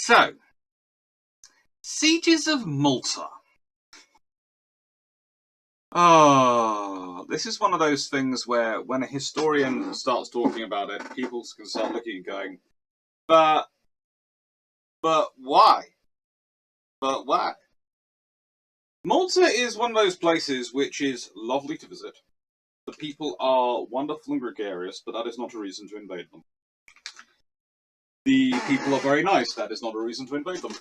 So, sieges of Malta. Oh, this is one of those things where when a historian starts talking about it, people can start looking and going, but why? But why? Malta is one of those places which is lovely to visit. The people are wonderful and gregarious, but that is not a reason to invade them. The people are very nice, that is not a reason to invade them.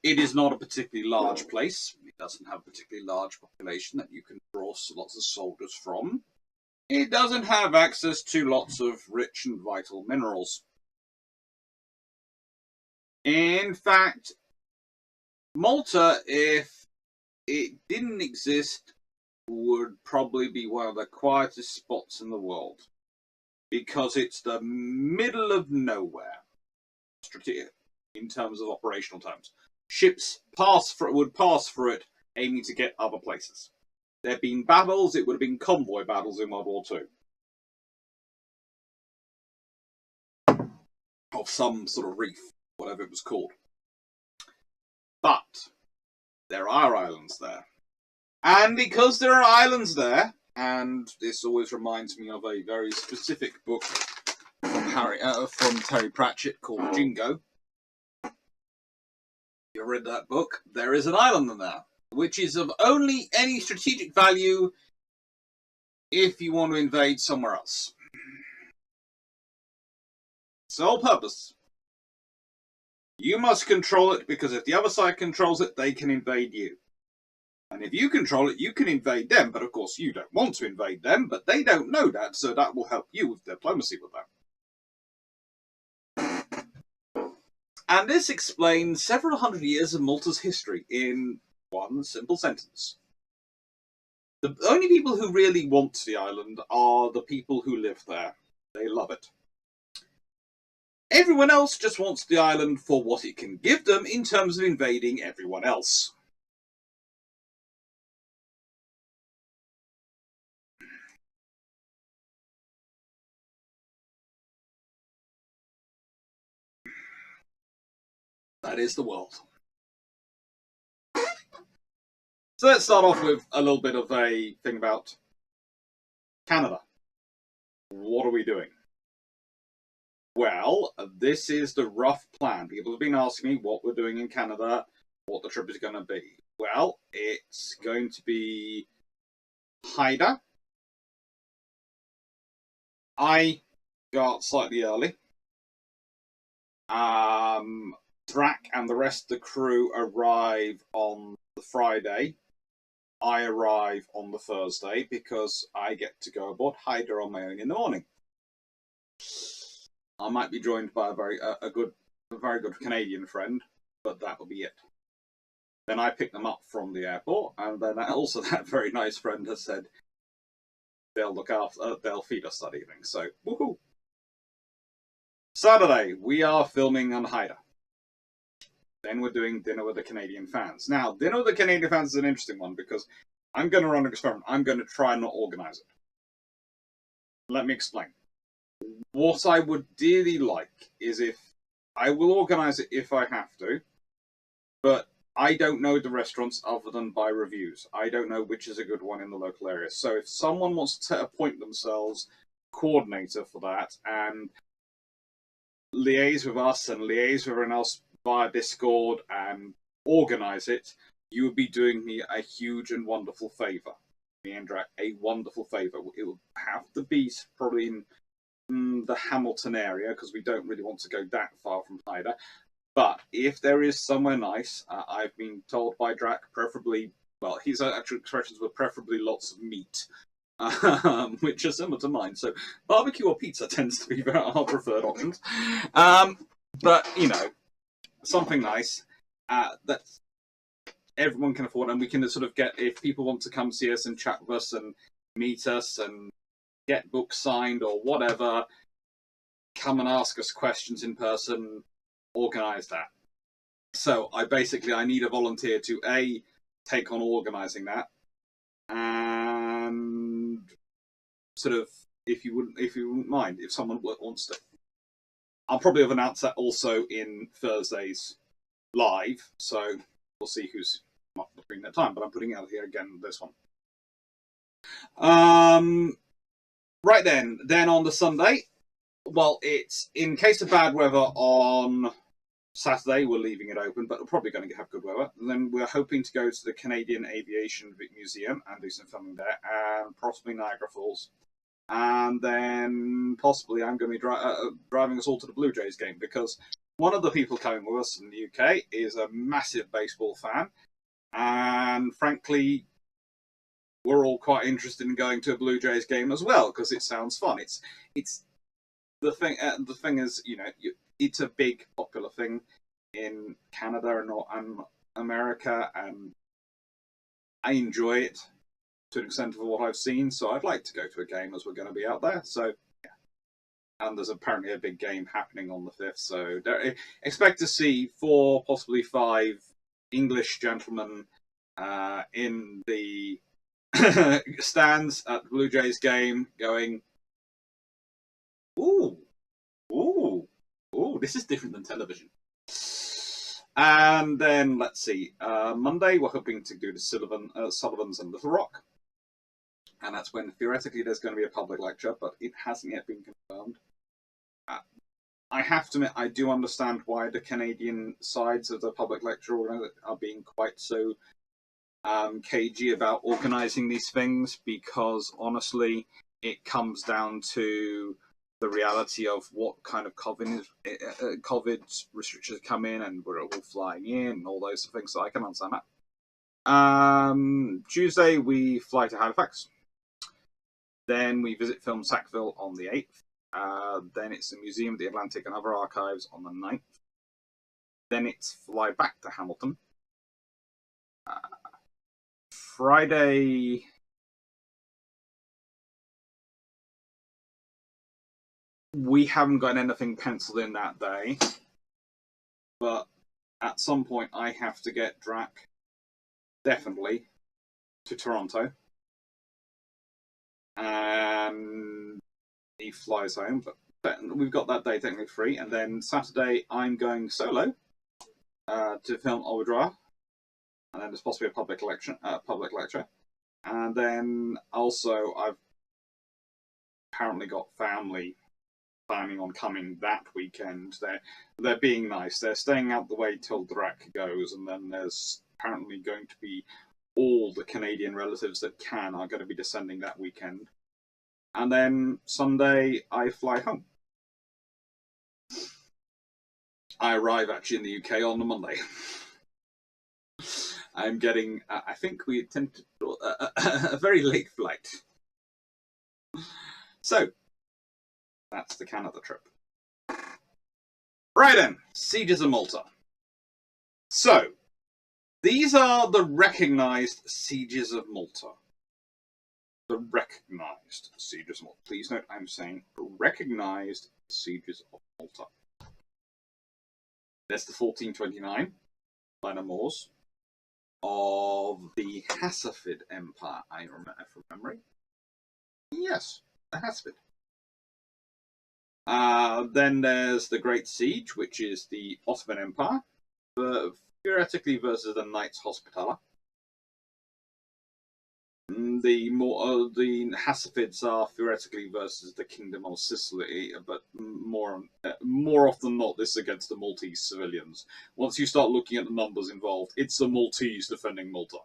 It is not a particularly large place. It doesn't have a particularly large population that you can draw lots of soldiers from. It doesn't have access to lots of rich and vital minerals. In fact, Malta, if it didn't exist, would probably be one of the quietest spots in the world. Because it's the middle of nowhere, in terms of operational terms. Ships would pass through it, aiming to get other places. There have been battles, it would have been convoy battles in World War II. Of some sort of reef, whatever it was called. But there are islands there. And because there are islands there, and this always reminds me of a very specific book from Terry Pratchett called Jingo. You read that book? There is an island in there, which is of only any strategic value if you want to invade somewhere else. Sole purpose. You must control it, because if the other side controls it, they can invade you. And if you control it, you can invade them, but of course you don't want to invade them, but they don't know that, so that will help you with diplomacy with them. And this explains several hundred years of Malta's history in one simple sentence. The only people who really want the island are the people who live there. They love it. Everyone else just wants the island for what it can give them in terms of invading everyone else. That is the world. So let's start off with a little bit of a thing about Canada. What are we doing? Well, this is the rough plan. People have been asking me what we're doing in Canada, what the trip is going to be. Well, it's going to be Haida. I go out slightly early. Drac and the rest of the crew arrive on the Friday. I arrive on the Thursday because I get to go aboard Haida on my own in the morning. I might be joined by a very good Canadian friend, but that will be it. Then I pick them up from the airport, and then also that very nice friend has said they'll feed us that evening. So, woohoo! Saturday, we are filming on Haida. Then we're doing dinner with the Canadian fans. Now, dinner with the Canadian fans is an interesting one because I'm going to run an experiment. I'm going to try and not organise it. Let me explain. What I would dearly like is if I will organise it if I have to, but I don't know the restaurants other than by reviews. I don't know which is a good one in the local area. So if someone wants to appoint themselves coordinator for that and liaise with us and liaise with everyone else via Discord and organise it, you would be doing me a huge and wonderful favour. Me and Drac, a wonderful favour. It will have to be probably in the Hamilton area, because we don't really want to go that far from Haida. But if there is somewhere nice, I've been told by Drac, preferably, well, his actual expressions were preferably lots of meat, which are similar to mine. So barbecue or pizza tends to be our preferred options. But, you know, something nice that everyone can afford, and we can sort of get, if people want to come see us and chat with us and meet us and get books signed or whatever, come and ask us questions in person, organise that. So I need a volunteer to A, take on organising that, and sort of, if you wouldn't mind, if someone wants to. I'll probably have announced that also in Thursday's live, so we'll see who's up between that time. But I'm putting out here again this one. Right then on the Sunday, well, it's in case of bad weather on Saturday, we're leaving it open, but we're probably going to have good weather. And then we're hoping to go to the Canadian Aviation Museum and do some filming there, and possibly Niagara Falls. And then possibly I'm going to be driving us all to the Blue Jays game, because one of the people coming with us in the UK is a massive baseball fan, and frankly, we're all quite interested in going to a Blue Jays game as well, because it sounds fun. It's the thing. The thing is, it's a big popular thing in Canada and America, and I enjoy it to an extent of what I've seen. So I'd like to go to a game as we're going to be out there. So yeah, and there's apparently a big game happening on the 5th. So expect to see 4, possibly 5 English gentlemen in the stands at the Blue Jays game going, ooh, this is different than television. And then, let's see, Monday we're hoping to do the Sullivans and Little Rock. And that's when, theoretically, there's going to be a public lecture, but it hasn't yet been confirmed. I have to admit, I do understand why the Canadian sides of the public lecture are being quite so cagey about organising these things, because honestly, it comes down to the reality of what kind of COVID restrictions come in, and we're all flying in, and all those things. So I can understand that. Tuesday we fly to Halifax. Then we visit Film Sackville on the 8th. Then it's the Museum of the Atlantic and Other Archives on the 9th. Then it's fly back to Hamilton. Friday, we haven't got anything penciled in that day, but at some point I have to get Drac definitely to Toronto, and he flies home, but we've got that day technically free. And then Saturday I'm going solo to film Overdrive, and then there's possibly a public lecture. And then also I've apparently got family planning on coming that weekend. They're being nice. They're staying out the way till Drac goes, and then there's apparently going to be all the Canadian relatives that are going to be descending that weekend. And then Sunday I fly home. I arrive actually in the UK on the Monday. I'm getting, I think we attempted a very late flight. So, that's the Canada trip. Right then, Sieges of Malta. So, these are the recognised Sieges of Malta. The recognised Sieges of Malta. Please note I'm saying recognised Sieges of Malta. There's the 1429 minor Moors of the Hassafid Empire, I remember from memory. Yes, the Hassafid. Then there's the Great Siege, which is the Ottoman Empire, theoretically versus the Knights Hospitaller. The Hassafids are theoretically versus the Kingdom of Sicily, but more often than not, this is against the Maltese civilians. Once you start looking at the numbers involved, it's the Maltese defending Malta.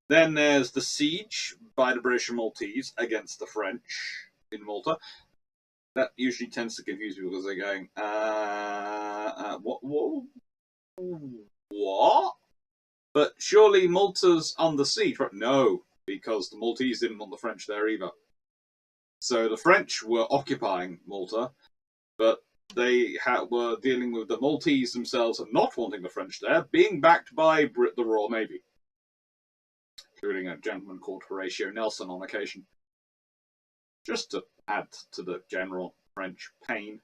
Then there's the siege by the British and Maltese against the French in Malta. That usually tends to confuse people because they're going, what? But surely Malta's under siege, right? No, because the Maltese didn't want the French there either. So the French were occupying Malta, but they were dealing with the Maltese themselves and not wanting the French there, being backed by the Royal Navy, including a gentleman called Horatio Nelson on occasion. Just to add to the general French pain.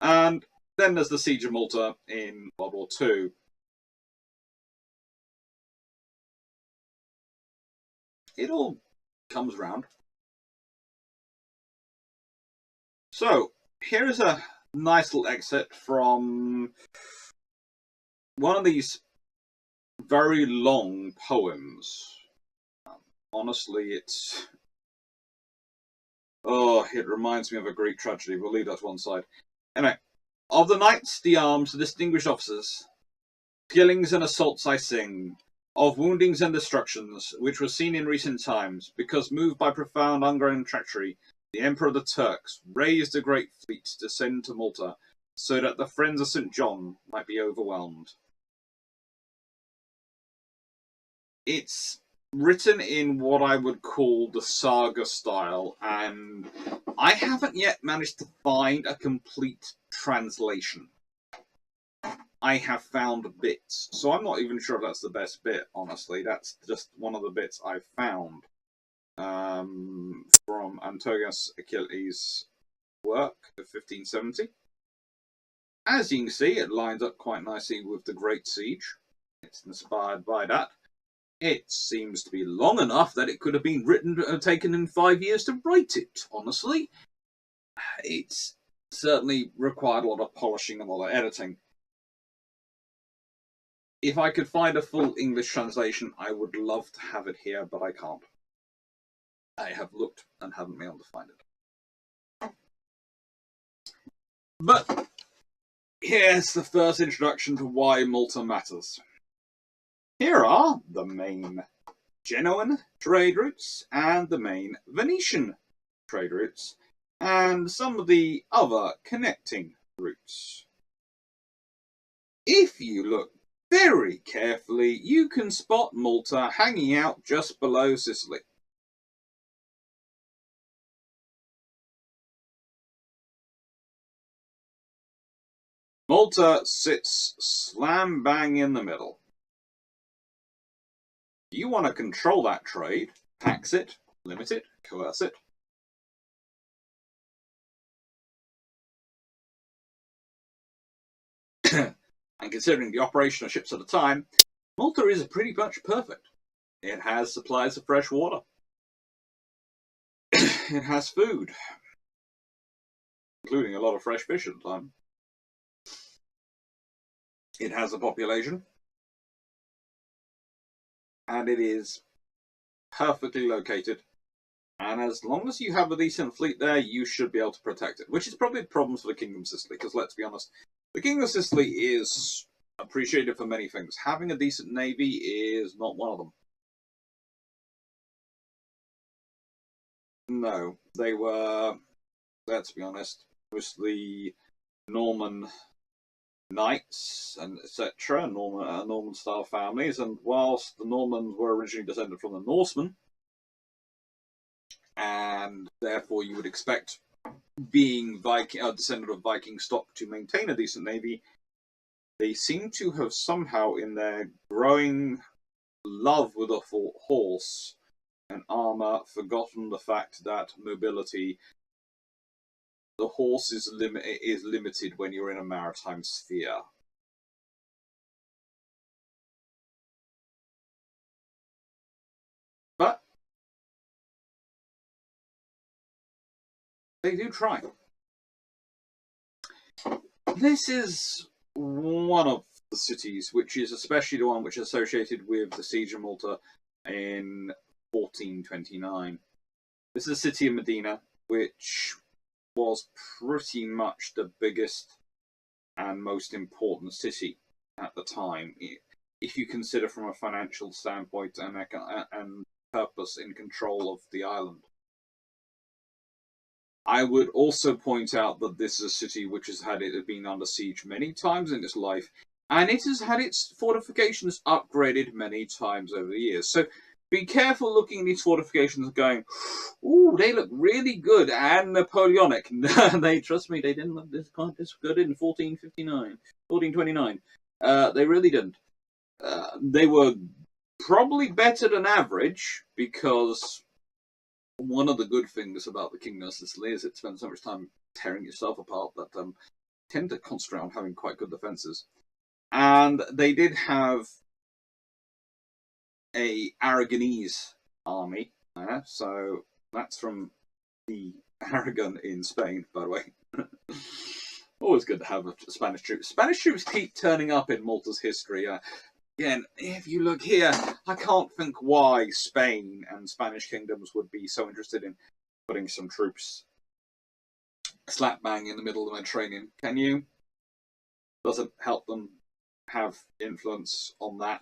And then there's the Siege of Malta in World War II. It all comes round. So, here is a nice little excerpt from one of these very long poems. Honestly, it's... Oh, it reminds me of a Greek tragedy. We'll leave that to one side. Anyway, of the knights, the arms, the distinguished officers, killings and assaults I sing, of woundings and destructions, which were seen in recent times, because moved by profound hunger and treachery, the Emperor of the Turks raised a great fleet to send to Malta, so that the friends of St. John might be overwhelmed. It's written in what I would call the saga style, and I haven't yet managed to find a complete translation. I have found bits, so I'm not even sure if that's the best bit, honestly. That's just one of the bits I've found from Antonius Achilles' work of 1570. As you can see, it lines up quite nicely with the Great Siege. It's inspired by that. It seems to be long enough that it could have been written, taken in 5 years to write it, honestly. It's certainly required a lot of polishing and a lot of editing. If I could find a full English translation, I would love to have it here, but I can't. I have looked and haven't been able to find it. But here's the first introduction to why Malta matters. Here are the main Genoan trade routes and the main Venetian trade routes, and some of the other connecting routes. If you look very carefully, you can spot Malta hanging out just below Sicily. Malta sits slam bang in the middle. You want to control that trade, tax it, limit it, coerce it. And considering the operation of ships at the time, Malta is pretty much perfect. It has supplies of fresh water. It has food, including a lot of fresh fish at the time. It has a population. And it is perfectly located. And as long as you have a decent fleet there, you should be able to protect it. Which is probably the problem for the Kingdom of Sicily, because let's be honest, the Kingdom of Sicily is appreciated for many things. Having a decent navy is not one of them. No, they were, let's be honest, mostly Norman knights and etc. Norman style families, and whilst the Normans were originally descended from the Norsemen, and therefore you would expect, being descendant of Viking stock, to maintain a decent navy, they seem to have somehow, in their growing love with a horse and armor, forgotten the fact that mobility, the horse is limited when you're in a maritime sphere. But they do try. This is one of the cities, which is especially the one which is associated with the Siege of Malta in 1429. This is the city of Medina, which was pretty much the biggest and most important city at the time, if you consider from a financial standpoint and purpose in control of the island. I would also point out that this is a city which has been under siege many times in its life, and it has had its fortifications upgraded many times over the years. So be careful looking at these fortifications and going, ooh, they look really good and Napoleonic. They, trust me, they didn't look this good in 1429. They really didn't. They were probably better than average, because one of the good things about the Kingdom of Sicily is it spends so much time tearing itself apart that tend to concentrate on having quite good defences. And they did have a Aragonese army, so that's from the Aragon in Spain, by the way. Always good to have Spanish troops. Spanish troops keep turning up in Malta's history. Again, if you look here, I can't think why Spain and Spanish kingdoms would be so interested in putting some troops slap bang in the middle of the Mediterranean. Can you? Doesn't help them have influence on that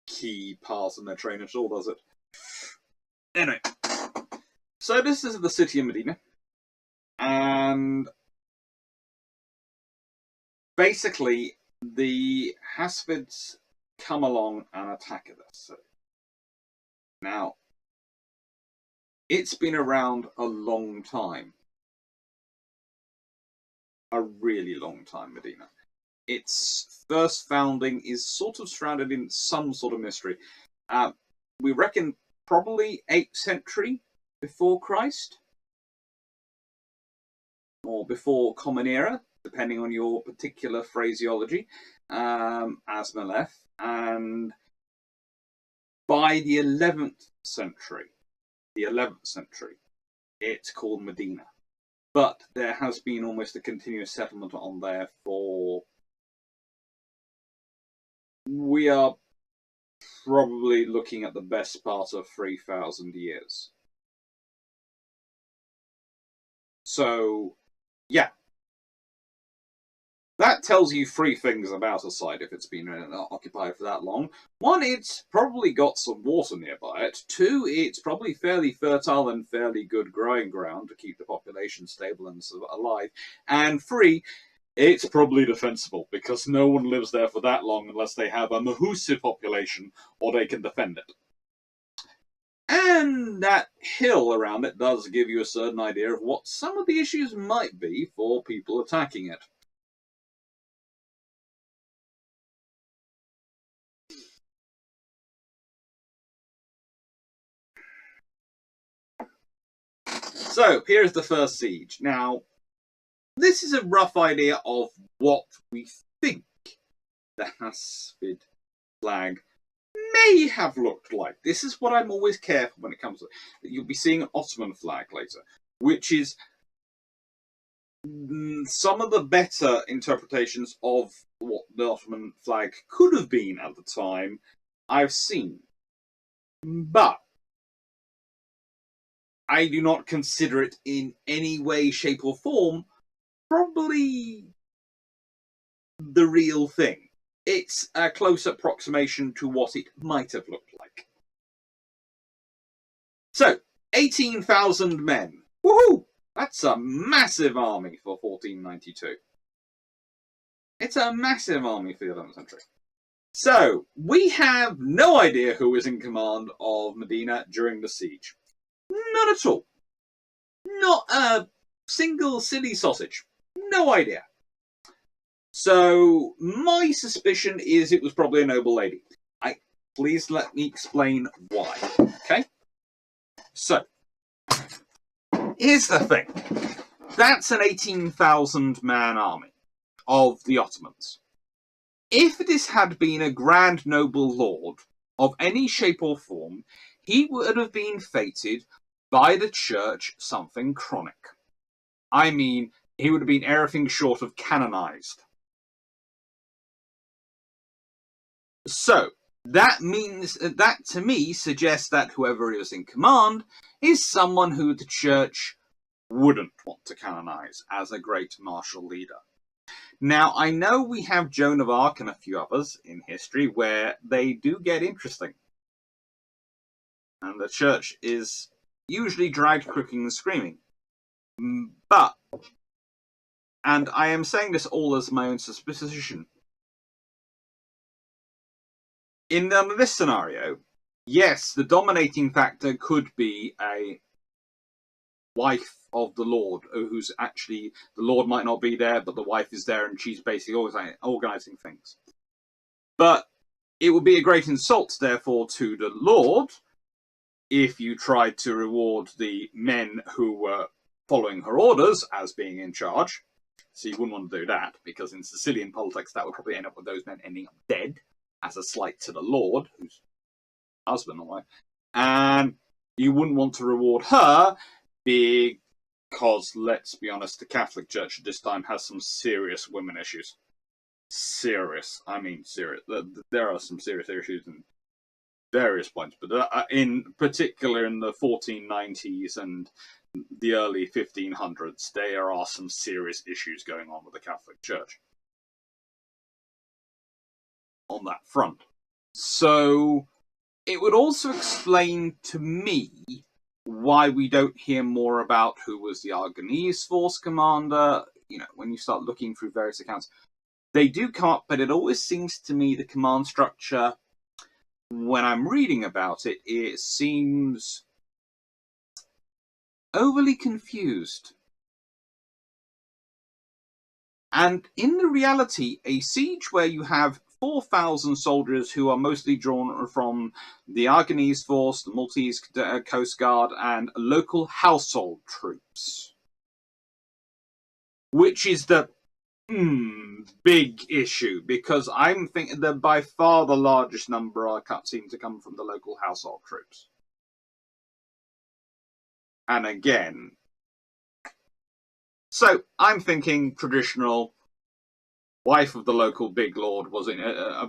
key part of the Mediterranean at all, does it? Anyway, so this is the city of Medina, and basically the Hafsids come along and attack this. Now, it's been around a long time. A really long time, Medina. Its first founding is sort of shrouded in some sort of mystery. We reckon probably 8th century before Christ, or before Common Era, depending on your particular phraseology, as Malef. And by the 11th century, it's called Medina. But there has been almost a continuous settlement on there for... We are probably looking at the best part of 3,000 years. So, yeah. That tells you 3 things about a site if it's been occupied for that long. 1, it's probably got some water nearby it. 2, it's probably fairly fertile and fairly good growing ground to keep the population stable and alive. And 3, it's probably defensible, because no one lives there for that long unless they have a Mahusid population or they can defend it. And that hill around it does give you a certain idea of what some of the issues might be for people attacking it. So, here's the first siege. Now, this is a rough idea of what we think the Hafsid flag may have looked like. This is what I'm always careful when it comes to. You'll be seeing an Ottoman flag later, which is some of the better interpretations of what the Ottoman flag could have been at the time I've seen. But I do not consider it in any way, shape, or form probably the real thing. It's a close approximation to what it might have looked like. So, 18,000 men. Woohoo! That's a massive army for 1492. It's a massive army for the 11th century. So, we have no idea who was in command of Medina during the siege. Not at all. Not a single silly sausage. No idea. So, my suspicion is it was probably a noble lady. Please let me explain why. Okay? So, here's the thing. That's an 18,000 man army of the Ottomans. If this had been a grand noble lord of any shape or form, he would have been fated by the church something chronic. I mean, he would have been everything short of canonized. So, that means that to me suggests that whoever is in command is someone who the church wouldn't want to canonize as a great martial leader. Now, I know we have Joan of Arc and a few others in history where they do get interesting. And the church is usually dragged kicking and screaming. But, and I am saying this all as my own suspicion, in this scenario, yes, the dominating factor could be a wife of the Lord, who's actually, the Lord might not be there, but the wife is there and she's basically organising things. But it would be a great insult, therefore, to the Lord if you tried to reward the men who were following her orders as being in charge. So you wouldn't want to do that, because in Sicilian politics that would probably end up with those men ending up dead as a slight to the Lord, who's husband or wife. And you wouldn't want to reward her Because, let's be honest, the Catholic Church at this time has some serious women issues. Serious. I mean serious. There are some serious issues in various points, but in particular in the 1490s and the early 1500s, there are some serious issues going on with the Catholic Church on that front. So it would also explain to me why we don't hear more about who was the Aragonese force commander. You know, when you start looking through various accounts, they do come up, but it always seems to me the command structure, when I'm reading about it, it seems overly confused. And in the reality, a siege where you have 4,000 soldiers who are mostly drawn from the Aragonese force, the Maltese Coast Guard, and local household troops, which is the big issue, because I'm thinking that by far the largest number seem to come from the local household troops. And again, so I'm thinking traditional wife of the local big lord was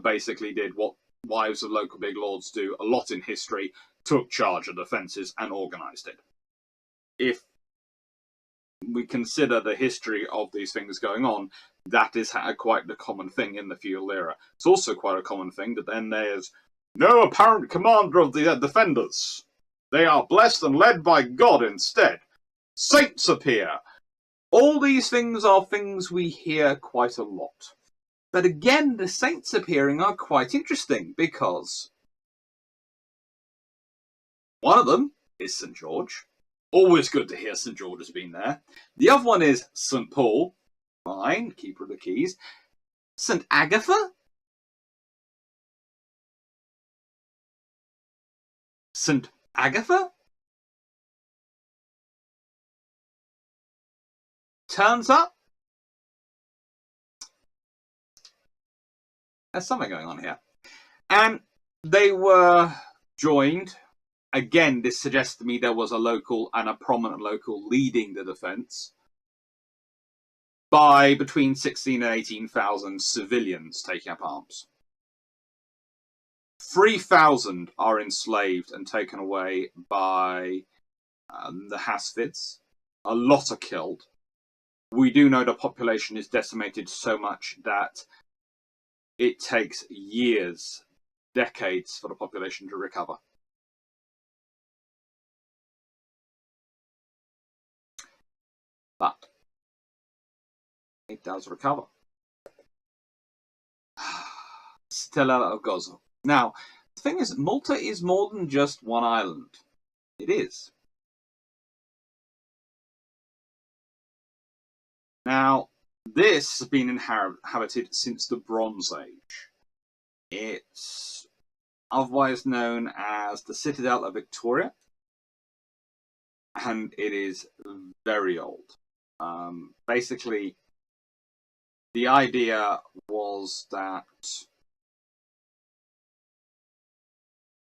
basically did what wives of local big lords do a lot in history, took charge of defences and organised it. If we consider the history of these things going on, that is quite the common thing in the feudal era. It's also quite a common thing that then there's no apparent commander of the defenders. They are blessed and led by God instead. Saints appear. All these things are things we hear quite a lot. But again, the saints appearing are quite interesting, because one of them is St. George. Always good to hear St. George has been there. The other one is St. Paul, fine, keeper of the keys. St. Agatha? St. Agatha? Turns up. There's something going on here. And they were joined. Again, this suggests to me there was a local and a prominent local leading the defence by between 16 and 18,000 civilians taking up arms. 3,000 are enslaved and taken away by the Hasidics. A lot are killed. We do know the population is decimated so much that it takes years, decades for the population to recover. But it does recover. Stella of Gozo. Now, the thing is, Malta is more than just one island. It is. Now, this has been inhabited since the Bronze Age. It's otherwise known as the Citadel of Victoria, and it is very old. Basically, the idea was that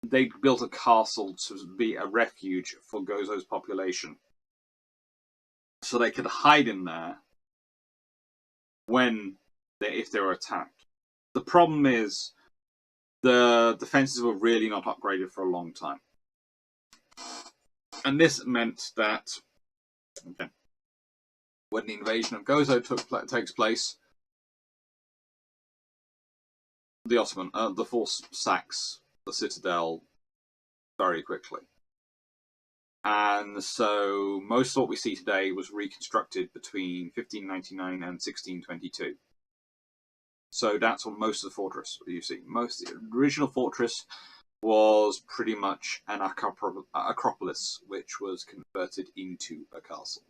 they built a castle to be a refuge for Gozo's population, so they could hide in there if they were attacked. The problem is the defenses were really not upgraded for a long time, and this meant that when the invasion of Gozo takes place, the force sacks the citadel very quickly. And so most of what we see today was reconstructed between 1599 and 1622. So that's what most of the fortress you see. The original fortress was pretty much an acropolis, which was converted into a castle.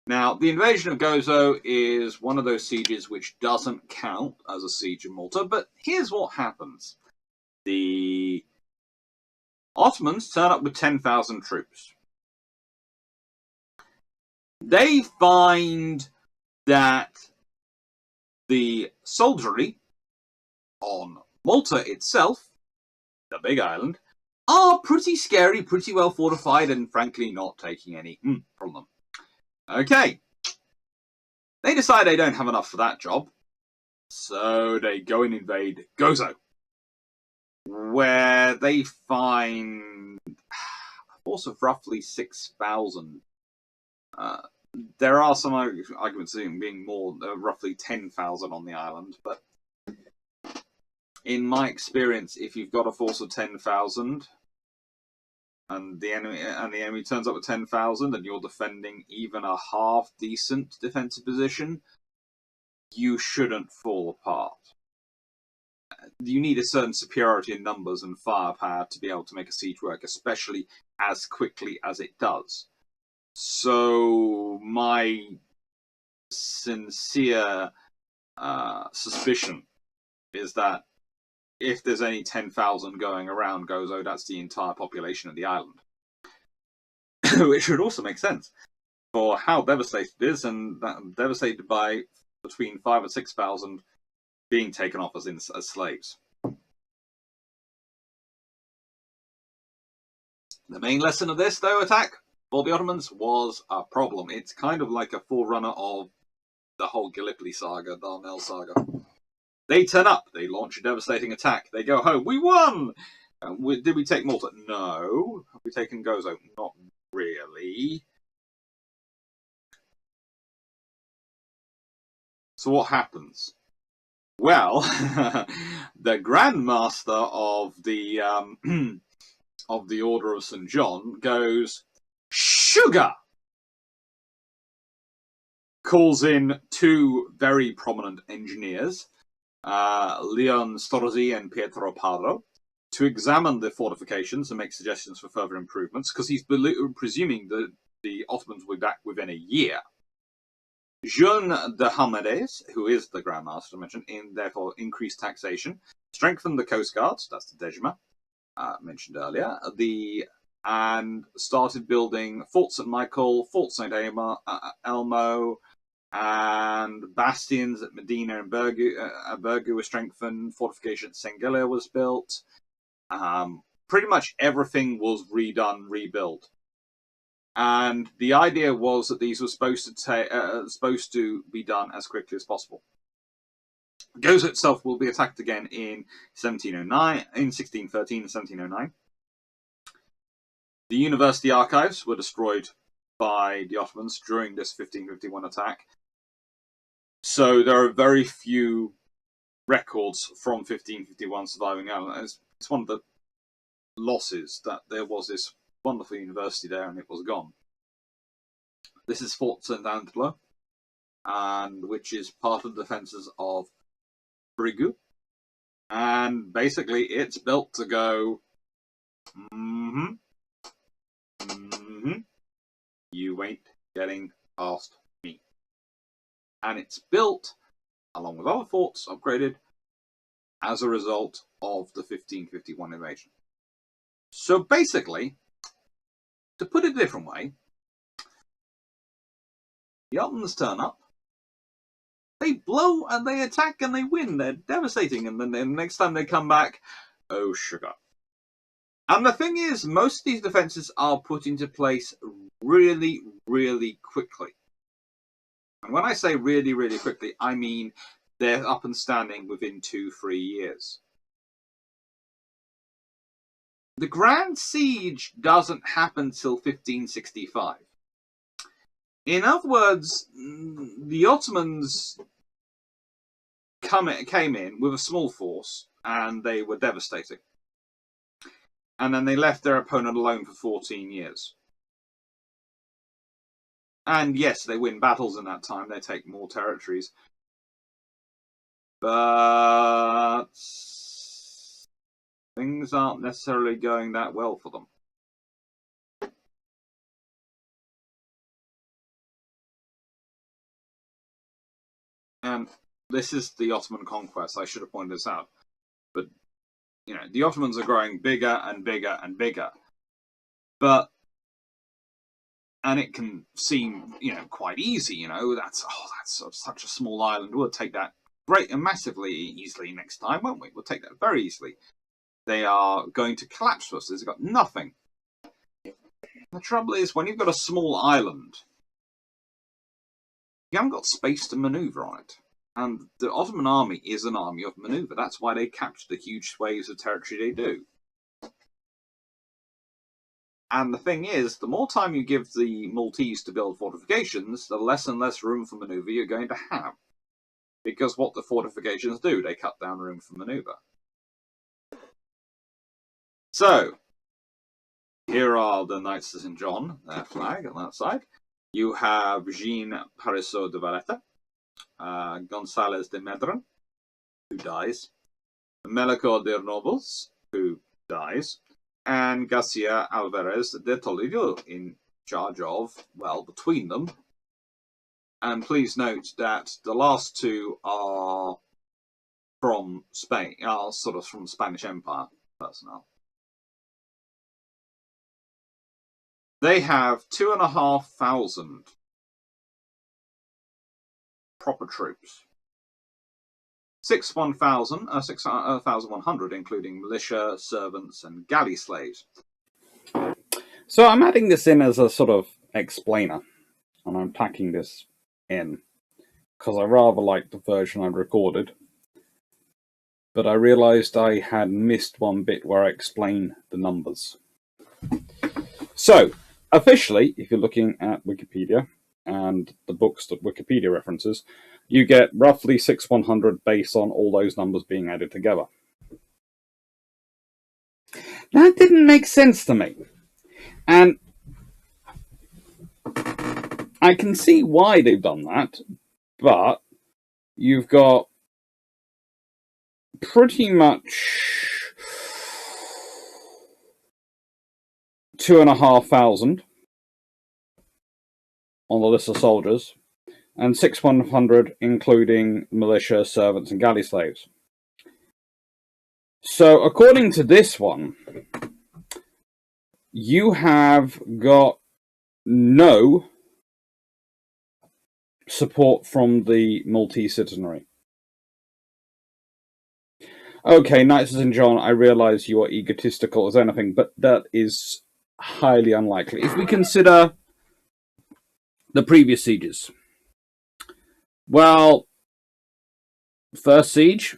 Now, the invasion of Gozo is one of those sieges which doesn't count as a siege of Malta, but here's what happens. The Ottomans turn up with 10,000 troops. They find that the soldiery on Malta itself, the big island, are pretty scary, pretty well fortified, and frankly not taking any from them. Okay. They decide they don't have enough for that job, so they go and invade Gozo, where they find a force of roughly 6,000. There are some arguments being more, roughly 10,000 on the island, but in my experience, if you've got a force of 10,000 and the enemy turns up with 10,000 and you're defending even a half decent defensive position, you shouldn't fall apart. You need a certain superiority in numbers and firepower to be able to make a siege work, especially as quickly as it does. So my sincere suspicion is that if there's any 10,000 going around Gozo, that's the entire population of the island. Which would also make sense for how devastated it is, and devastated by between 5,000 and 6,000 being taken off as slaves. The main lesson of this, though, attack for the Ottomans was a problem. It's kind of like a forerunner of the whole Gallipoli saga, Darnell saga. They turn up, they launch a devastating attack, they go home, we won! Did we take Malta? No. Have we taken Gozo? Not really. So what happens? Well, the Grand Master of the Order of St. John goes, sugar! Calls in two very prominent engineers, Leon Strozzi and Pietro Parro, to examine the fortifications and make suggestions for further improvements, because he's presuming that the Ottomans will be back within a year. Jean de Hamedes, who is the Grand Master I mentioned, therefore increased taxation, strengthened the coast guards, that's the Dejma, mentioned earlier, and started building Fort St. Michael, Fort St. Elmo, and bastions at Medina and Burgu were strengthened, fortification at Sengele was built. Pretty much everything was redone, rebuilt. And the idea was that these were supposed to be done as quickly as possible. Gozo itself will be attacked again in 1613 and 1709. The university archives were destroyed by the Ottomans during this 1551 attack. So there are very few records from 1551 surviving. It's one of the losses that there was this wonderful university there and it was gone. This is Fort St. Angelo, and which is part of the defences of Brigu. And basically it's built to go, you ain't getting past me. And it's built, along with other forts, upgraded, as a result of the 1551 invasion. So basically, to put it a different way, the Ottomans turn up, they blow and they attack and they win, they're devastating, and then the next time they come back, oh sugar. And the thing is, most of these defences are put into place really, really quickly. And when I say really, really quickly, I mean they're up and standing within 2-3 years. The Grand Siege doesn't happen till 1565. In other words, the Ottomans came in with a small force and they were devastating. And then they left their opponent alone for 14 years. And yes, they win battles in that time, they take more territories. But things aren't necessarily going that well for them. And this is the Ottoman conquest, I should have pointed this out. But, you know, the Ottomans are growing bigger and bigger and bigger. And it can seem, you know, quite easy, you know, that's such a small island, we'll take that great and massively easily next time, won't we? We'll take that very easily. They are going to collapse us. They've got nothing. The trouble is, when you've got a small island, you haven't got space to maneuver on it. And the Ottoman army is an army of maneuver. That's why they capture the huge swathes of territory they do. And the thing is, the more time you give the Maltese to build fortifications, the less and less room for maneuver you're going to have. Because what the fortifications do, they cut down room for maneuver. So, here are the Knights of St. John, their flag on that side. You have Jean Parisot de Valletta, Gonzalez de Medran, who dies, Melchor de Nobles, who dies, and Garcia Alvarez de Toledo in charge of, well, between them. And please note that the last two are from Spain, are sort of from Spanish Empire personnel. They have 2,500 proper troops. 6,100, including militia, servants, and galley slaves. So I'm adding this in as a sort of explainer, and I'm packing this in, because I rather like the version I recorded. But I realised I had missed one bit where I explain the numbers. So, officially, if you're looking at Wikipedia and the books that Wikipedia references, you get roughly 6,100 based on all those numbers being added together. That didn't make sense to me. And I can see why they've done that, but you've got pretty much 2,500 on the list of soldiers, and 6,100 including militia, servants, and galley slaves. So according to this one, you have got no support from the Maltese citizenry. Okay, Knights of St. John, I realise you are egotistical as anything, but that is highly unlikely. If we consider the previous sieges, well, first siege,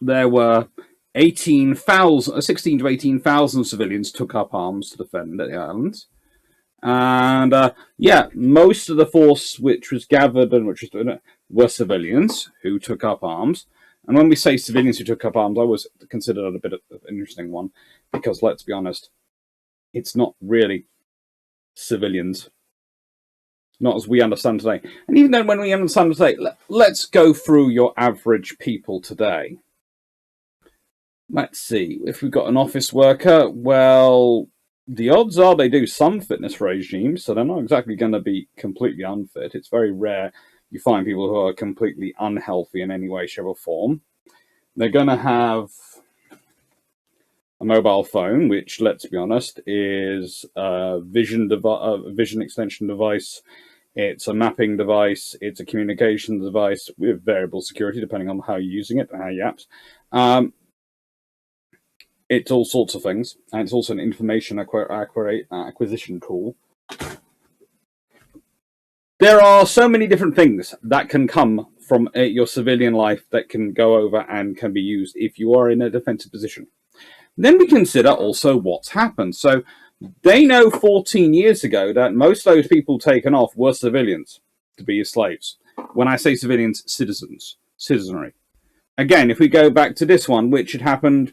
there were 16 to 18,000 civilians took up arms to defend the islands. And yeah, most of the force which was gathered and which was doing it were civilians who took up arms. And when we say civilians who took up arms, I always consider that a bit of an interesting one, because let's be honest, it's not really civilians, not as we understand today. And even then, when we understand today, let's go through your average people today. Let's see, if we've got an office worker, well, the odds are they do some fitness regimes, so they're not exactly going to be completely unfit. It's very rare you find people who are completely unhealthy in any way, shape, or form. They're going to have a mobile phone, which, let's be honest, is a vision extension device. It's a mapping device. It's a communication device with variable security, depending on how you're using it and how you apps. It's all sorts of things, and it's also an information acquisition tool. There are so many different things that can come from your civilian life that can go over and can be used if you are in a defensive position. Then we consider also what's happened. So they know 14 years ago that most of those people taken off were civilians to be slaves. When I say civilians, citizenry. Again, if we go back to this one, which had happened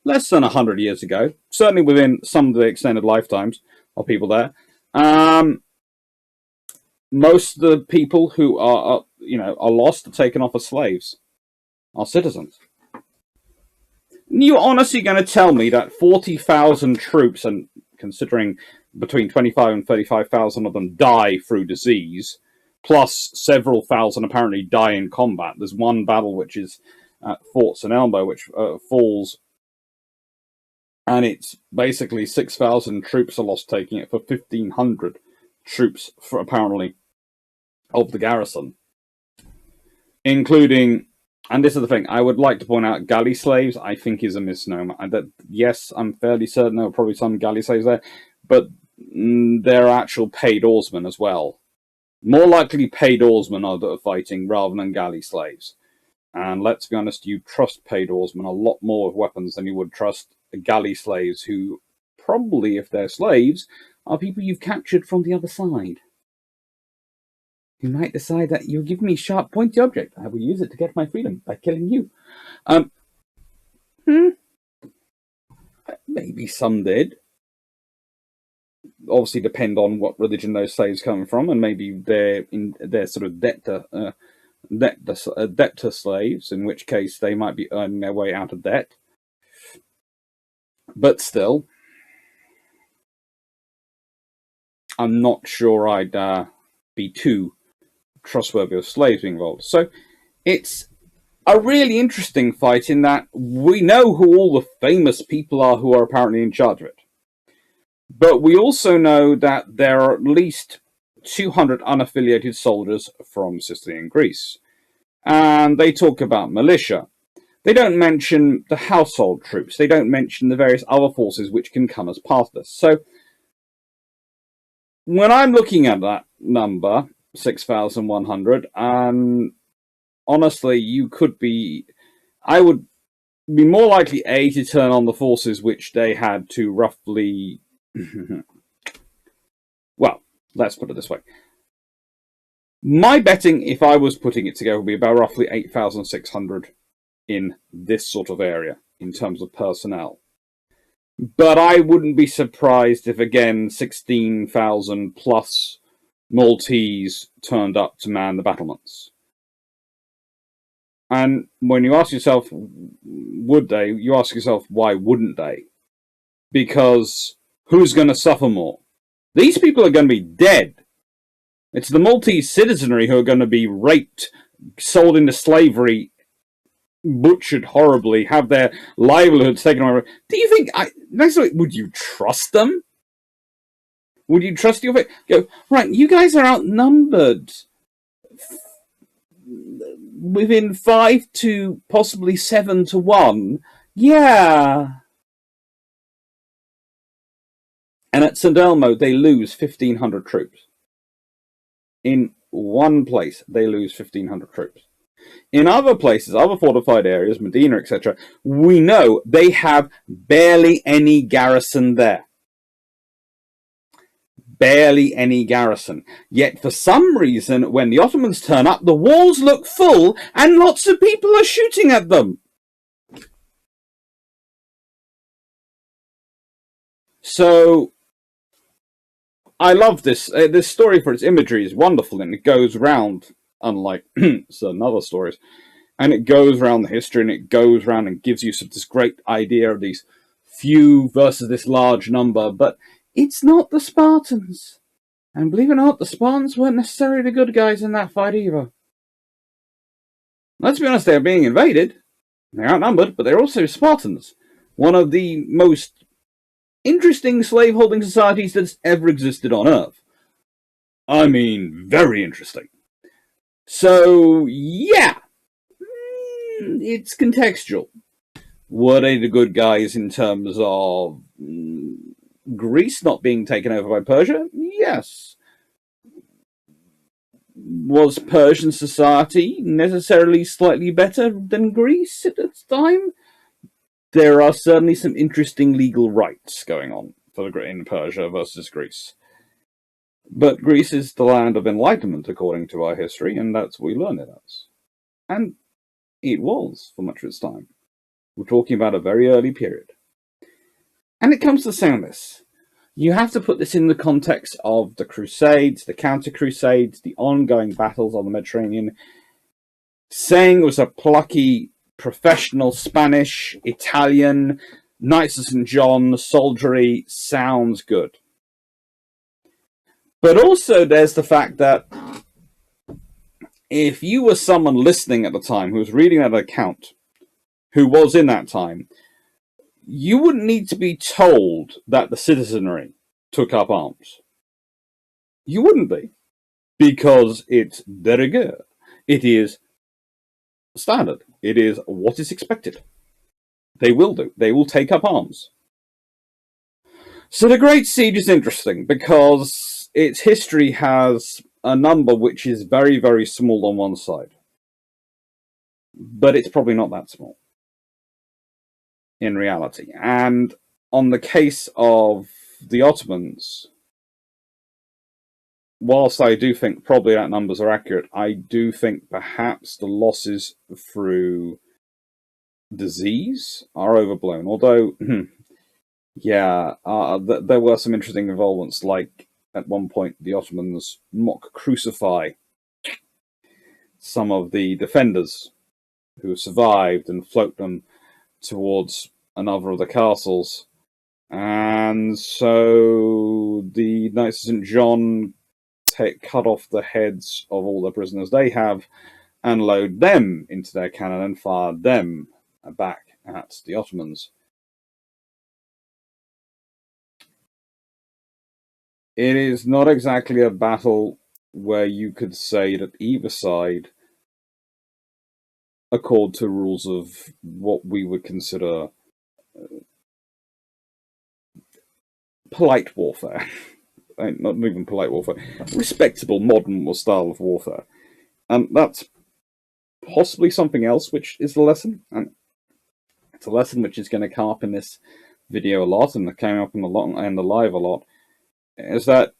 less than 100 years ago, certainly within some of the extended lifetimes of people there, most of the people who are lost or taken off as slaves are citizens. You're honestly going to tell me that 40,000 troops, and considering between 25 and 35,000 of them die through disease, plus several thousand apparently die in combat. There's one battle which is at Fort St. Elmo, which falls, and it's basically 6,000 troops are lost, taking it for 1,500 troops for apparently of the garrison, including And this is the thing, I would like to point out galley slaves, I think, is a misnomer. Yes, I'm fairly certain there were probably some galley slaves there, but they're actual paid oarsmen as well. More likely paid oarsmen are fighting rather than galley slaves. And let's be honest, you trust paid oarsmen a lot more with weapons than you would trust galley slaves, who probably, if they're slaves, are people you've captured from the other side. You might decide that you'll give me a sharp, pointy object. I will use it to get my freedom by killing you. Maybe some did. Obviously, depend on what religion those slaves come from, and maybe they're sort of debtor slaves, in which case they might be earning their way out of debt. But still, I'm not sure I'd be too trustworthy of slaves being involved. So it's a really interesting fight in that we know who all the famous people are who are apparently in charge of it. But we also know that there are at least 200 unaffiliated soldiers from Sicily and Greece. And they talk about militia. They don't mention the household troops. They don't mention the various other forces which can come as part of this. So when I'm looking at that number, 6,100, honestly, I would be more likely, to turn on the forces which they had to roughly, well, let's put it this way. My betting, if I was putting it together, would be about roughly 8,600 in this sort of area, in terms of personnel. But I wouldn't be surprised if, again, 16,000 plus Maltese turned up to man the battlements. And when you ask yourself, would they? You ask yourself, why wouldn't they? Because who's going to suffer more? These people are going to be dead. It's the Maltese citizenry who are going to be raped, sold into slavery, butchered horribly, have their livelihoods taken away. Do you think, would you trust them? Would you trust your... Go, right, you guys are outnumbered within 5 to possibly 7 to 1. Yeah. And at St. Elmo, they lose 1,500 troops. In one place, they lose 1,500 troops. In other places, other fortified areas, Medina, etc., we know they have barely any garrison there. Barely any garrison. Yet for some reason, when the Ottomans turn up, the walls look full and lots of people are shooting at them. So I love this. This story for its imagery is wonderful, and it goes round, unlike certain other stories, and it goes around the history, and it goes around and gives you this great idea of these few versus this large number, but it's not the Spartans. And believe it or not, the Spartans weren't necessarily the good guys in that fight either. Let's be honest, they're being invaded. They're outnumbered, but they're also Spartans. One of the most interesting slave-holding societies that's ever existed on Earth. I mean, very interesting. So, yeah. It's contextual. Were they the good guys in terms of Greece not being taken over by Persia? Yes. Was Persian society necessarily slightly better than Greece at its time? There are certainly some interesting legal rights going on in Persia versus Greece. But Greece is the land of enlightenment, according to our history, and that's what we learn it as. And it was for much of its time. We're talking about a very early period. And it comes to saying this. You have to put this in the context of the Crusades, the Counter-Crusades, the ongoing battles on the Mediterranean. Saying it was a plucky, professional Spanish, Italian, Knights of St. John, soldiery sounds good. But also there's the fact that if you were someone listening at the time who was reading that account, who was in that time, you wouldn't need to be told that the citizenry took up arms. You wouldn't be. Because it's de rigueur. It is standard. It is what is expected. They will do. They will take up arms. So the Great Siege is interesting because its history has a number which is very, very small on one side. But it's probably not that small in reality. And on the case of the Ottomans, whilst I do think probably that numbers are accurate, I do think perhaps the losses through disease are overblown. Although, yeah, there were some interesting involvements, like at one point the Ottomans mock crucify some of the defenders who survived and float them towards another of the castles. And so the Knights of St. John cut off the heads of all the prisoners they have and load them into their cannon and fire them back at the Ottomans. It is not exactly a battle where you could say that either side accord to rules of what we would consider polite warfare. Not even polite warfare, respectable modern style of warfare. And that's possibly something else which is the lesson. And it's a lesson which is going to come up in this video a lot, and it came up in the live a lot, is that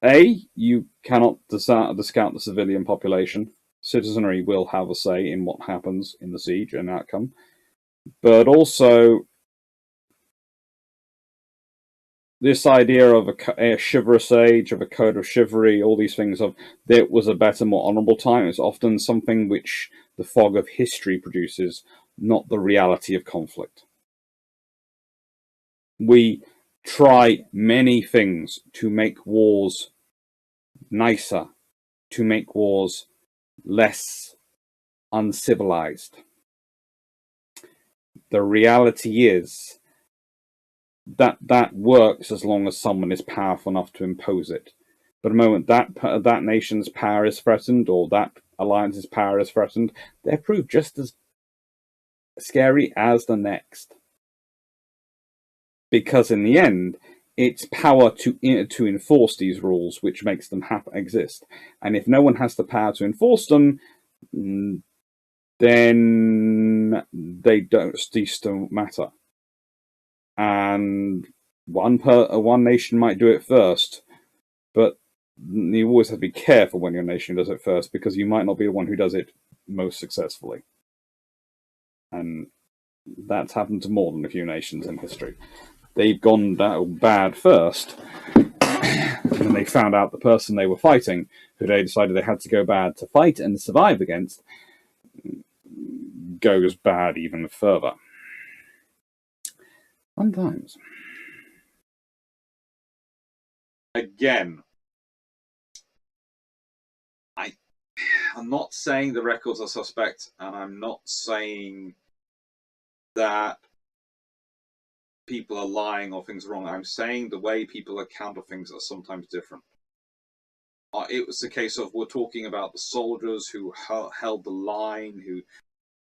A, you cannot discount the civilian population. Citizenry will have a say in what happens in the siege and outcome. But also, this idea of a chivalrous age, of a code of chivalry, all these things of there was a better, more honourable time, is often something which the fog of history produces, not the reality of conflict. We try many things to make wars nicer, to make wars less uncivilized. The reality is that works as long as someone is powerful enough to impose it. But the moment that nation's power is threatened, or that alliance's power is threatened, they're proved just as scary as the next. Because in the end, it's power to enforce these rules which makes them exist. And if no one has the power to enforce them, then these don't matter. And one nation might do it first, but you always have to be careful when your nation does it first, because you might not be the one who does it most successfully. And that's happened to more than a few nations in history. They've gone bad first, and then they found out the person they were fighting, who they decided they had to go bad to fight and survive against, goes bad even further. Fun times. Again, I'm not saying the records are suspect, and I'm not saying that people are lying or things are wrong. I'm saying the way people account of things are sometimes different. It was the case of, we're talking about the soldiers who held the line, who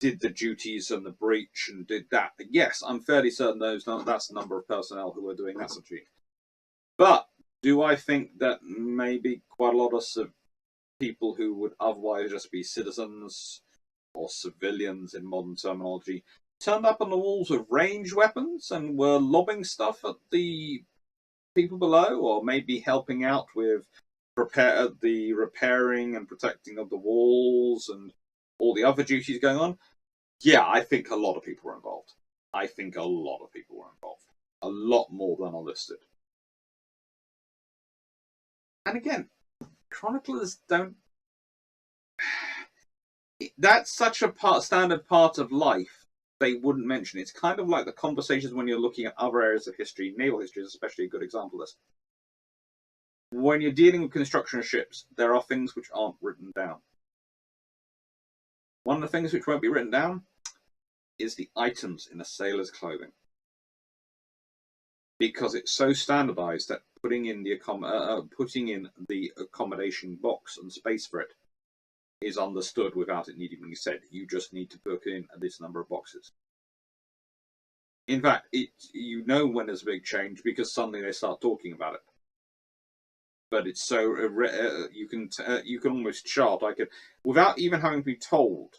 did the duties and the breach and did that. Yes, I'm fairly certain that's the number of personnel who are doing that sort of duty. But do I think that maybe quite a lot of people who would otherwise just be citizens or civilians in modern terminology turned up on the walls with ranged weapons and were lobbing stuff at the people below, or maybe helping out with the repairing and protecting of the walls and all the other duties going on? Yeah, I think a lot of people were involved. I think a lot of people were involved. A lot more than are listed. And again, chroniclers don't... That's such a standard part of life, they wouldn't mention. It's kind of like the conversations when you're looking at other areas of history. Naval history is especially a good example of this. When you're dealing with construction of ships, there are things which aren't written down. One of the things which won't be written down is the items in a sailor's clothing, because it's so standardized that putting in the accommodation box and space for it is understood without it needing to be said. You just need to book in this number of boxes. In fact, you know when there's a big change because suddenly they start talking about it. But it's so you can almost chart. I could, without even having to be told,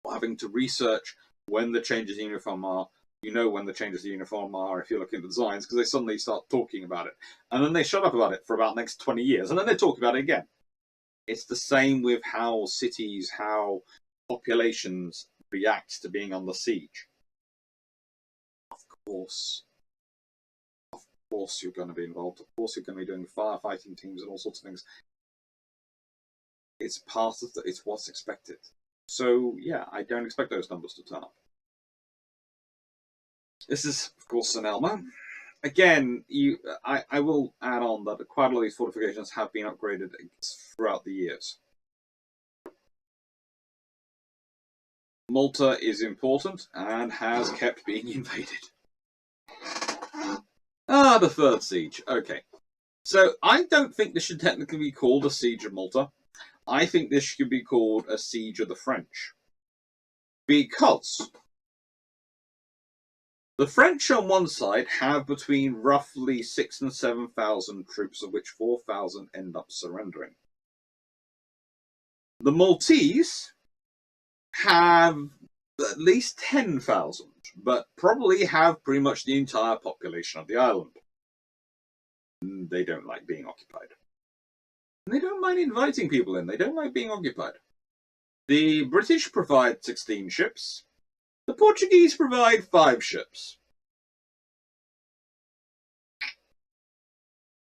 or having to research when the changes in uniform are. You know when the changes in uniform are if you're looking at the designs, because they suddenly start talking about it, and then they shut up about it for about the next 20 years, and then they talk about it again. It's the same with how cities, how populations react to being under siege. Of course you're going to be involved. Of course you're going to be doing firefighting teams and all sorts of things. It's part of it's what's expected. So yeah, I don't expect those numbers to turn up. This is, of course, an Elmo. Again, I will add on that quite a lot of these fortifications have been upgraded throughout the years. Malta is important and has kept being invaded. Ah, the third siege. Okay. So I don't think this should technically be called a siege of Malta. I think this should be called a siege of the French. Because the French on one side have between roughly 6,000 and 7,000 troops, of which 4,000 end up surrendering. The Maltese have at least 10,000, but probably have pretty much the entire population of the island. They don't like being occupied. And they don't mind inviting people in. They don't like being occupied. The British provide 16 ships. The Portuguese provide 5 ships.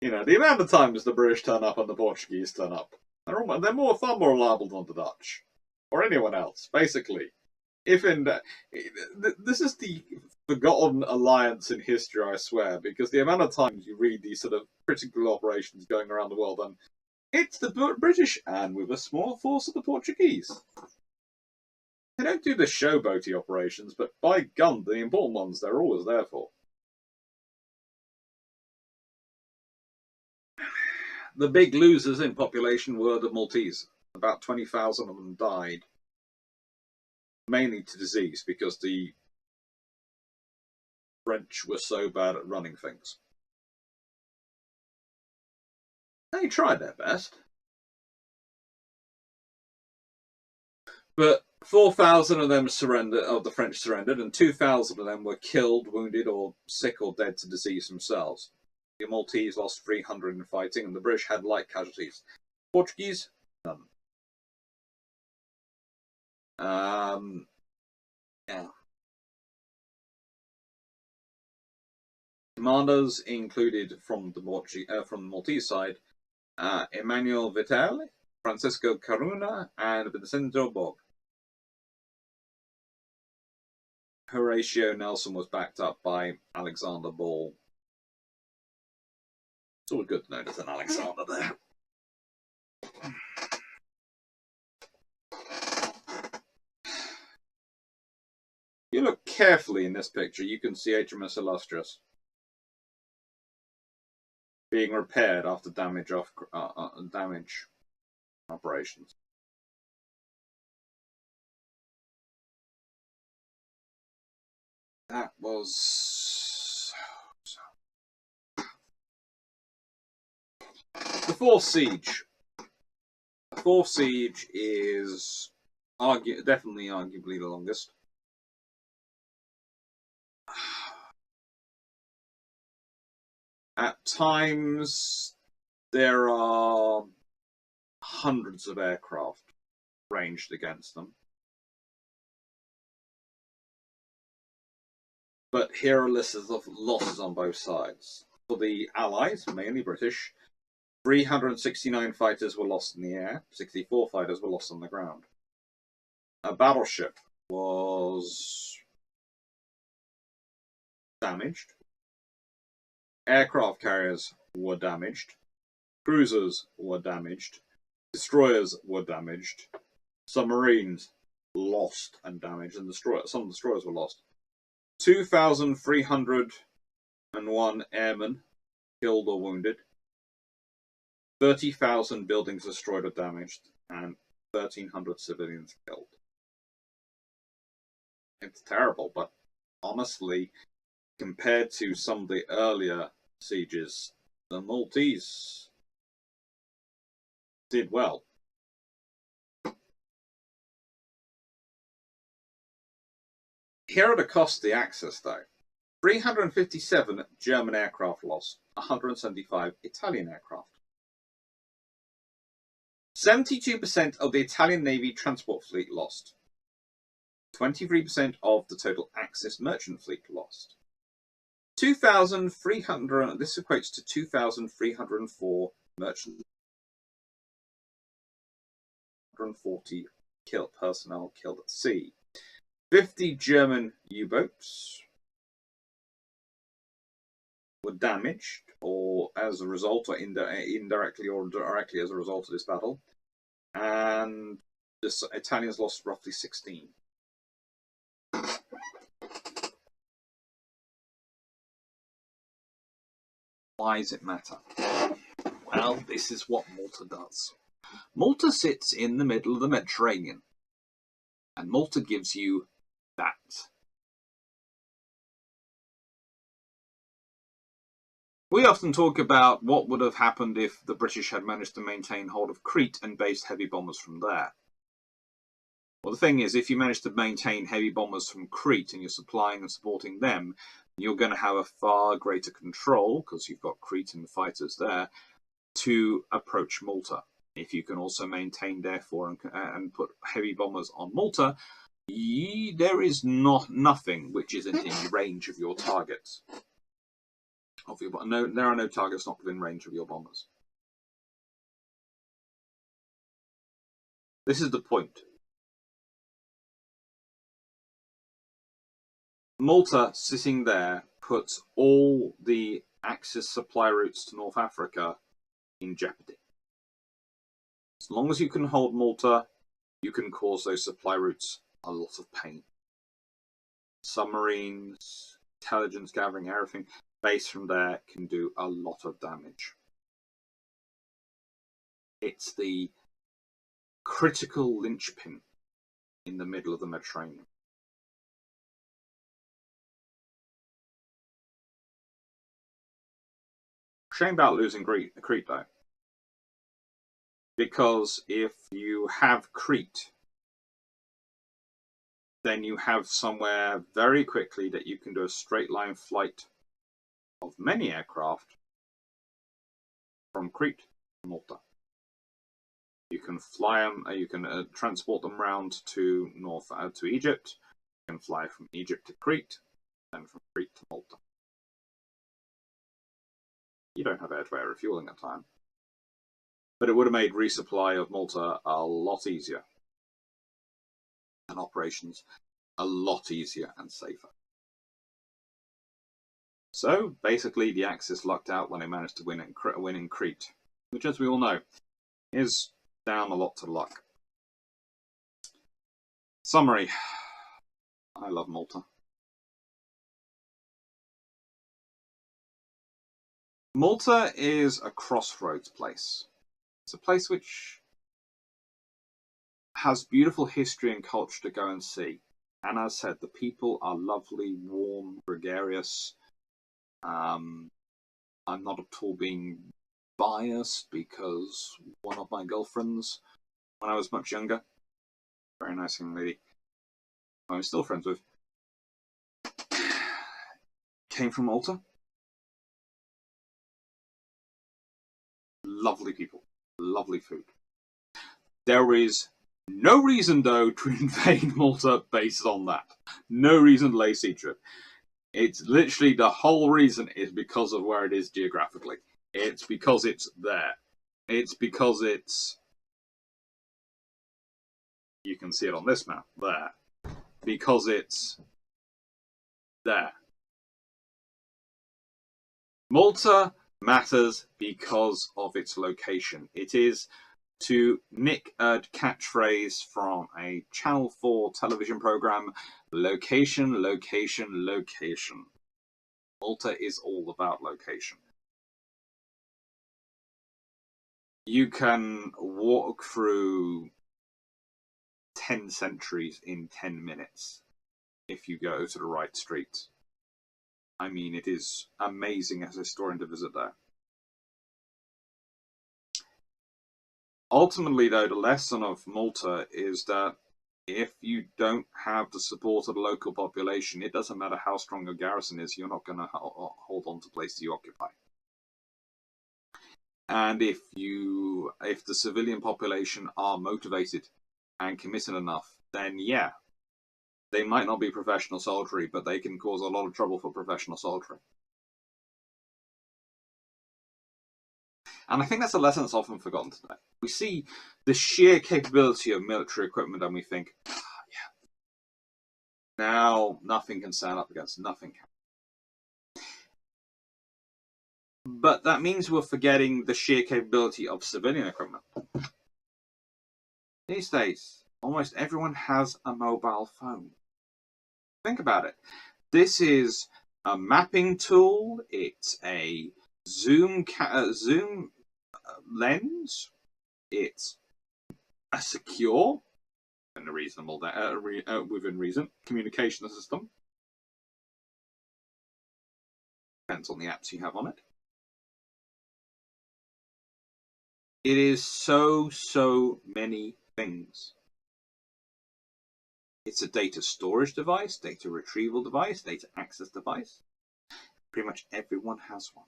You know, the amount of times the British turn up and the Portuguese turn up, they're far more reliable than the Dutch. Or anyone else, basically. This is the forgotten alliance in history, I swear, because the amount of times you read these sort of critical operations going around the world, and it's the British, and with a small force of the Portuguese. They don't do the showboaty operations, but by gum, the important ones they're always there for. The big losers in population were the Maltese. About 20,000 of them died. Mainly to disease, because the French were so bad at running things. They tried their best. But 4,000 of them the French surrendered, and 2,000 of them were killed, wounded, or sick or dead to disease themselves. The Maltese lost 300 in fighting, and the British had light casualties. Portuguese, none. Yeah. Commanders included from the Maltese side, Emmanuel Vitale, Francisco Caruna, and Vincenzo Bog. Horatio Nelson was backed up by Alexander Ball. It's always good to know there's an Alexander there. You look carefully in this picture, you can see HMS Illustrious being repaired after damage operations. That was the fourth siege. The fourth siege is definitely arguably the longest. At times, there are hundreds of aircraft ranged against them. But here are lists of losses on both sides. For the Allies, mainly British, 369 fighters were lost in the air, 64 fighters were lost on the ground. A battleship was damaged. Aircraft carriers were damaged. Cruisers were damaged. Destroyers were damaged. Submarines lost and damaged, and some destroyers were lost. 2,301 airmen killed or wounded. 30,000 buildings destroyed or damaged, and 1,300 civilians killed. It's terrible, but honestly, compared to some of the earlier sieges, the Maltese did well. Here are the costs of the Axis, though. 357 German aircraft lost, 175 Italian aircraft. 72% of the Italian Navy transport fleet lost. 23% of the total Axis merchant fleet lost. 2,300, this equates to 2,304 merchant 140 personnel killed at sea. 50 German U-boats were damaged, or as a result, or indirectly or directly as a result of this battle. And the Italians lost roughly 16. Why does it matter? Well, this is what Malta does. Malta sits in the middle of the Mediterranean, and Malta gives you that. We often talk about what would have happened if the British had managed to maintain hold of Crete and based heavy bombers from there. Well, the thing is, if you manage to maintain heavy bombers from Crete and you're supplying and supporting them, you're going to have a far greater control, because you've got Cretan fighters there, to approach Malta. If you can also maintain, therefore, and put heavy bombers on Malta, there is nothing which isn't in range of your targets. There are no targets not within range of your bombers. This is the point. Malta, sitting there, puts all the Axis supply routes to North Africa in jeopardy. As long as you can hold Malta, you can cause those supply routes a lot of pain. Submarines, intelligence gathering, everything based from there can do a lot of damage. It's the critical linchpin in the middle of the Mediterranean. Shame about losing Crete, though. Because if you have Crete, then you have somewhere very quickly that you can do a straight line flight of many aircraft from Crete to Malta. You can fly them, you can transport them round to to Egypt. You can fly from Egypt to Crete, then from Crete to Malta. You don't have air-to-air refueling at time. But it would have made resupply of Malta a lot easier. And operations a lot easier and safer. So, basically, the Axis lucked out when they managed to win in Crete. Which, as we all know, is down a lot to luck. Summary. I love Malta. Malta is a crossroads place. It's a place which has beautiful history and culture to go and see. And as I said, the people are lovely, warm, gregarious. I'm not at all being biased because one of my girlfriends, when I was much younger, very nice young lady, I'm still friends with, came from Malta. Lovely people, lovely food. There is no reason, though, to invade Malta based on that. No reason to lay siege to it. It's literally the whole reason is because of where it is geographically. It's because it's there. It's because it's... You can see it on this map, there. Because it's there. Malta matters because of its location. It is, to nick a catchphrase from a Channel 4 television program, location, location, location. Malta is all about location. You can walk through 10 centuries in 10 minutes if you go to the right streets. I mean, it is amazing as a historian to visit there. Ultimately, though, the lesson of Malta is that if you don't have the support of the local population, it doesn't matter how strong a garrison is, you're not going to hold on to places you occupy. And if the civilian population are motivated and committed enough, then yeah, they might not be professional soldiery, but they can cause a lot of trouble for professional soldiery. And I think that's a lesson that's often forgotten today. We see the sheer capability of military equipment and we think, yeah, now nothing can stand up against nothing. But that means we're forgetting the sheer capability of civilian equipment. These days, almost everyone has a mobile phone. Think about it. This is a mapping tool. It's a zoom lens. It's a secure and a reasonable within reason communication system. Depends on the apps you have on it. It is so many things. It's a data storage device, data retrieval device, data access device. Pretty much everyone has one.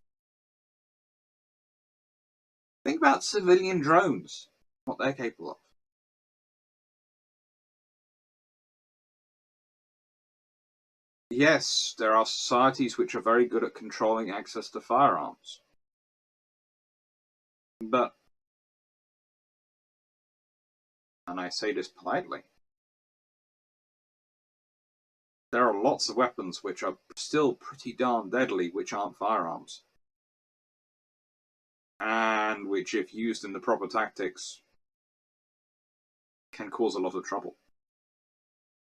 Think about civilian drones, what they're capable of. Yes, there are societies which are very good at controlling access to firearms. But, and I say this politely, there are lots of weapons which are still pretty darn deadly which aren't firearms. And which, if used in the proper tactics, can cause a lot of trouble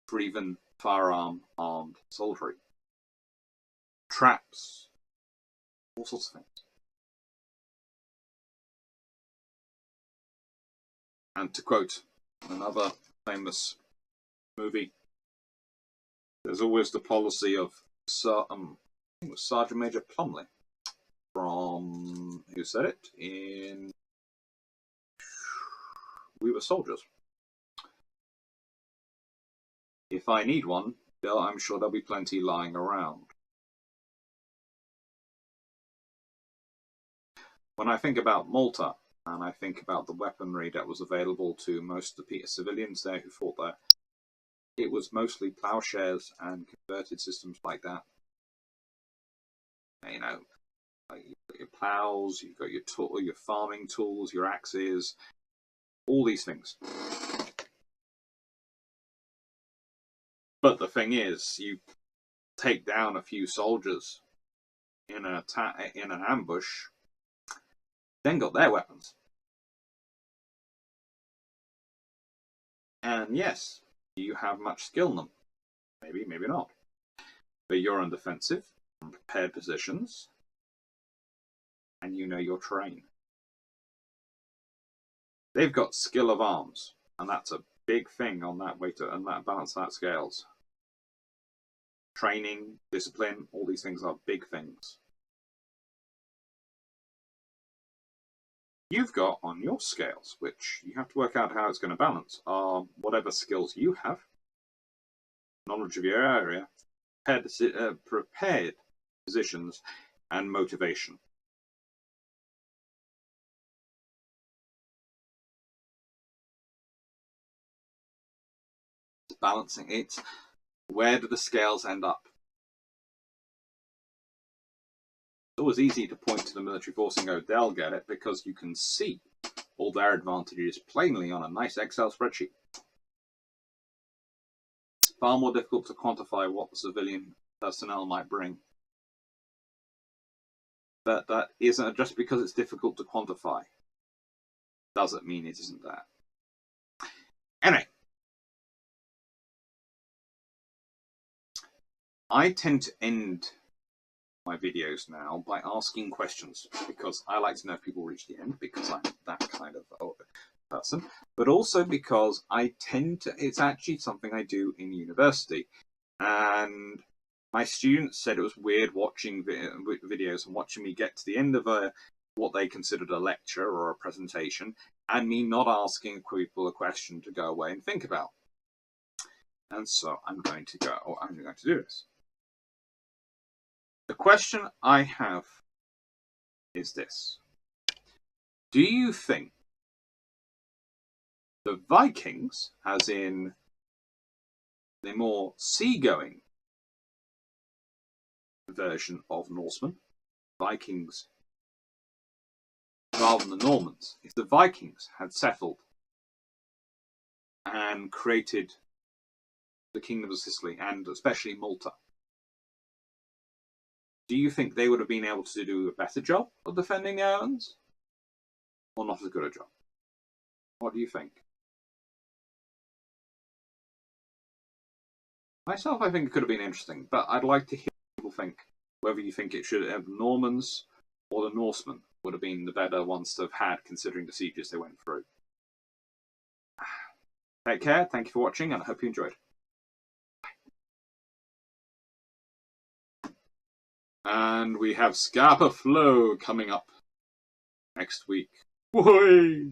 for even firearm-armed soldiery. Traps, all sorts of things. And to quote another famous movie, there's always the policy of I think it was Sergeant Major Plumley from, who said it, in We Were Soldiers. If I need one, I'm sure there'll be plenty lying around. When I think about Malta, and I think about the weaponry that was available to most of the civilians there who fought there, it was mostly plowshares and converted systems like that. You know, you've got your plows, you've got your farming tools, your axes, all these things. But the thing is, you take down a few soldiers in an ambush, then got their weapons. And yes, you have much skill in them. Maybe, maybe not. But you're in defensive, prepared positions, and you know your terrain. They've got skill of arms, and that's a big thing on that weight and that balance that scales. Training, discipline, all these things are big things. You've got on your scales, which you have to work out how it's going to balance, are whatever skills you have, knowledge of your area, prepared positions, and motivation. Balancing it, where do the scales end up? It's always easy to point to the military force and go, they'll get it, because you can see all their advantages plainly on a nice Excel spreadsheet. It's far more difficult to quantify what the civilian personnel might bring. But that isn't, just because it's difficult to quantify, doesn't mean it isn't there. Anyway, I tend to end my videos now by asking questions, because I like to know if people reach the end, because I'm that kind of person, but also because I tend to, it's actually something I do in university. And my students said it was weird watching videos and watching me get to the end of what they considered a lecture or a presentation, and me not asking people a question to go away and think about. And so I'm going to do this. The question I have is this. Do you think the Vikings, as in the more seagoing version of Norsemen, Vikings rather than the Normans, if the Vikings had settled and created the Kingdom of Sicily and especially Malta, do you think they would have been able to do a better job of defending the islands? Or not as good a job? What do you think? Myself, I think it could have been interesting, but I'd like to hear people think whether you think it should have the Normans or the Norsemen would have been the better ones to have had, considering the sieges they went through. Take care, thank you for watching, and I hope you enjoyed. And we have Scapa Flow coming up next week. Whey!